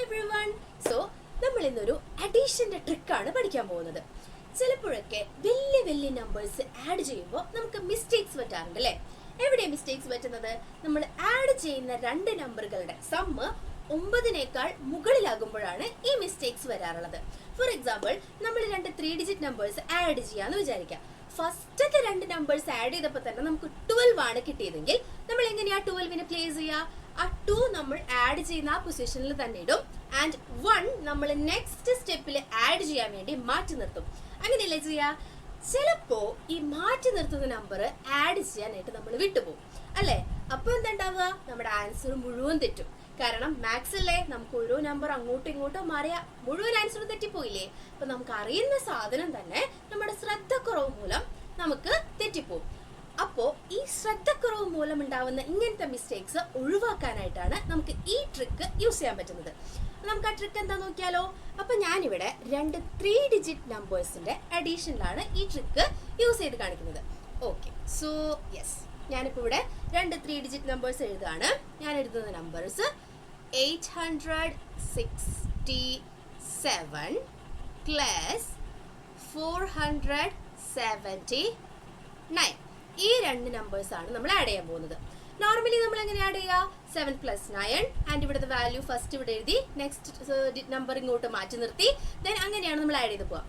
everyone. So, നമ്മൾ ഇന്നൊരു അഡീഷന്റെ ട്രിക്കാണ് പഠിക്കാൻ പോകുന്നത്. ചിലപ്പോഴൊക്കെ വലിയ നമ്പേഴ്സ് ആഡ് ചെയ്യുമ്പോൾ നമുക്ക് മിസ്റ്റേക്സ് പറ്റാറുണ്ട് അല്ലേ? എവിടെയാണ് മിസ്റ്റേക്സ് പറ്റുന്നത്? നമ്മൾ ആഡ് ചെയ്യുന്ന രണ്ട് നമ്പറുകളുടെ സമ്മ് 9നേക്കാൾ മുകളിലാകുമ്പോഴാണ് ഈ മിസ്റ്റേക്സ് വരാറുള്ളത്. ഫോർ എക്സാമ്പിൾ, നമ്മൾ രണ്ട് 3 ഡിജിറ്റ് നമ്പേഴ്സ് ആഡ് ചെയ്യാന്ന് വിചാരിക്കാം. ഫസ്റ്റത്തെ രണ്ട് നമ്പേഴ്സ് ആഡ് ചെയ്തപ്പോൾ തന്നെ നമുക്ക് 12 ആണ് കിട്ടിയതെങ്കിൽ നമ്മൾ എങ്ങനെയാ 12നെ പ്ലേസ് ചെയ്യുക? ആ 2 നമ്മൾ ആഡ് ചെയ്യുന്ന ആ പൊസിഷനിൽ തന്നെ ഇടും ആൻഡ് 1 നമ്മൾ നെക്സ്റ്റ് സ്റ്റെപ്പിൽ ആഡ് ചെയ്യാൻ വേണ്ടി മാറ്റി നിർത്തും. അങ്ങനെയല്ലേ ചെയ്യാ? ചിലപ്പോ ഈ മാറ്റി നിർത്തുന്ന നമ്പർ ആഡ് ചെയ്യാനായിട്ട് നമ്മൾ വിട്ടുപോകും അല്ലേ? അപ്പൊ എന്താണ്ടാവുക? നമ്മുടെ ആൻസർ മുഴുവൻ തെറ്റും. കാരണം മാത്സ് അല്ലേ, നമുക്ക് ഓരോ നമ്പർ അങ്ങോട്ടും ഇങ്ങോട്ടും മാറിയ മുഴുവൻ ആൻസർ തെറ്റിപ്പോയില്ലേ? അപ്പൊ നമുക്ക് അറിയുന്ന സാധനം തന്നെ നമ്മുടെ ശ്രദ്ധക്കുറവ് മൂലം നമുക്ക് തെറ്റിപ്പോകും. അപ്പോ ഈ ശ്രദ്ധക്കുറവ് മൂലം ഉണ്ടാവുന്ന ഇങ്ങനത്തെ മിസ്റ്റേക്സ് ഒഴിവാക്കാനായിട്ടാണ് നമുക്ക് ഈ ട്രിക്ക് യൂസ് ചെയ്യാൻ പറ്റുന്നത്. നമുക്ക് ആ ട്രിക്ക് എന്താ നോക്കിയാലോ? അപ്പൊ ഞാനിവിടെ രണ്ട് 3 ഡിജിറ്റ് നമ്പേഴ്സിന്റെ അഡീഷനിലാണ് ഈ ട്രിക്ക് യൂസ് ചെയ്ത് കാണിക്കുന്നത്. ഓക്കെ, സോ യെസ്, ഞാനിപ്പോൾ ഇവിടെ രണ്ട് 3 ഡിജിറ്റ് നമ്പേഴ്സ് എഴുതുകയാണ്. ഞാൻ എഴുതുന്ന നമ്പേഴ്സ് 867 പ്ലസ് 479. ഈ രണ്ട് നമ്പേഴ്സ് ആണ് നമ്മൾ ആഡ് ചെയ്യാൻ പോകുന്നത്. നോർമലി നമ്മൾ എങ്ങനെ ആഡ് ചെയ്യുക? 7 + 9 ആൻഡ് ഇവിടുത്തെ വാല്യൂ ഫസ്റ്റ് ഇവിടെ എഴുതി, നെക്സ്റ്റ് നമ്പർ ഇങ്ങോട്ട് മാറ്റി നിർത്തി, ദെൻ അങ്ങനെയാണ് നമ്മൾ ആഡ് ചെയ്ത് പോവുക.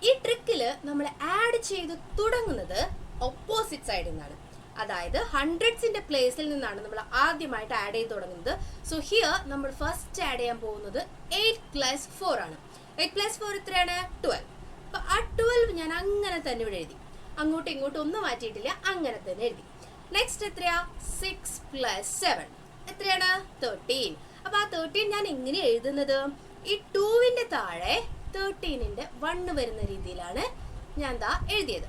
ഈ ട്രിക്കിൽ നമ്മൾ ആഡ് ചെയ്ത് തുടങ്ങുന്നത് ഓപ്പോസിറ്റ് സൈഡിൽ നിന്നാണ്. അതായത് ഹൺഡ്രഡ്സിന്റെ പ്ലേസിൽ നിന്നാണ് നമ്മൾ ആദ്യമായിട്ട് ആഡ് ചെയ്ത് തുടങ്ങുന്നത്. സോ ഹിയർ നമ്മൾ ഫസ്റ്റ് ആഡ് ചെയ്യാൻ പോകുന്നത് 8 + 4 ആണ്. 8 + 4 എത്രയാണ്? 12. അപ്പൊ ആ 12 ഞാൻ അങ്ങനെ തന്നെ ഇവിടെ എഴുതി, അങ്ങോട്ടും ഇങ്ങോട്ടും ഒന്നും മാറ്റിയിട്ടില്ല, അങ്ങനെ തന്നെ എഴുതി. നെക്സ്റ്റ് എത്രയാ? 6 + 7 എത്രയാണ്? 13. അപ്പൊ ആ 13 ഞാൻ എങ്ങനെ എഴുതുന്നത്? ഈ 2ന്റെ താഴെ 13ന്റെ 1 വരുന്ന രീതിയിലാണ് ഞാൻ ദാ എഴുതിയത്.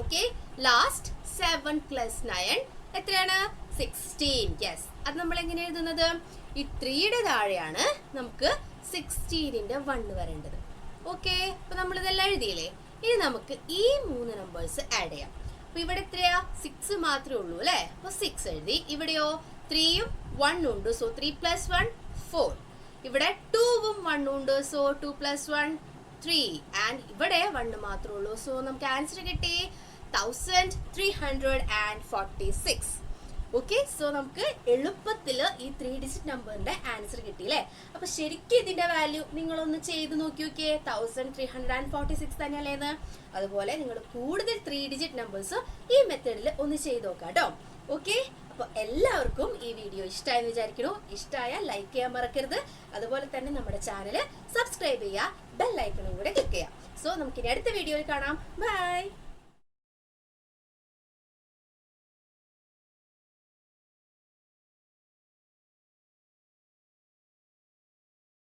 ഓക്കെ, ലാസ്റ്റ് 7 + 9 എത്രയാണ്? 16. യെസ്, അത് നമ്മൾ എങ്ങനെ എഴുതുന്നത്? ഈ 3യുടെ താഴെയാണ് നമുക്ക് 16ന്റെ 1 വരേണ്ടത്. ഓക്കെ, അപ്പൊ നമ്മൾ ഇതെല്ലാം എഴുതിയില്ലേ? ഇനി നമുക്ക് ഈ 3 നമ്പേഴ്സ് ആഡ് ചെയ്യാം. അപ്പൊ ഇവിടെ എത്രയാ? 6 മാത്രമേ ഉള്ളൂ അല്ലെ? അപ്പൊ 6 എഴുതി. ഇവിടെയോ 3യും 1 ഉണ്ട്, സോ 3 + 1 4. ഇവിടെ 2ഉം 1 ഉണ്ട്, സോ 2 + 1 3. ആൻഡ് ഇവിടെ 1 മാത്രമേ ഉള്ളൂ, സോ നമുക്ക് ആൻസർ കിട്ടി 1346. ഓക്കെ, സോ നമുക്ക് എളുപ്പത്തിൽ ഈ 3 ഡിജിറ്റ് നമ്പറിന്റെ ആൻസർ കിട്ടി അല്ലേ? അപ്പൊ ശരിക്കും ഇതിന്റെ വാല്യൂ നിങ്ങളൊന്ന് ചെയ്ത് നോക്കി നോക്കിയേ, 1346 തന്നെയല്ലേന്ന്. അതുപോലെ നിങ്ങൾ കൂടുതൽ 3 ഡിജിറ്റ് നമ്പേഴ്സ് ഈ മെത്തേഡിൽ ഒന്ന് ചെയ്ത് നോക്കാം കേട്ടോ. ഓക്കെ, അപ്പൊ എല്ലാവർക്കും ഈ വീഡിയോ ഇഷ്ടമായെന്ന് വിചാരിക്കണു. ഇഷ്ടമായാൽ ലൈക്ക് ചെയ്യാൻ മറക്കരുത്. അതുപോലെ തന്നെ നമ്മുടെ ചാനൽ സബ്സ്ക്രൈബ് ചെയ്യുക, ബെൽ ഐക്കണും കൂടെ ക്ലിക്ക് ചെയ്യാം. സോ നമുക്കിനി അടുത്ത വീഡിയോയിൽ കാണാം. ബൈ.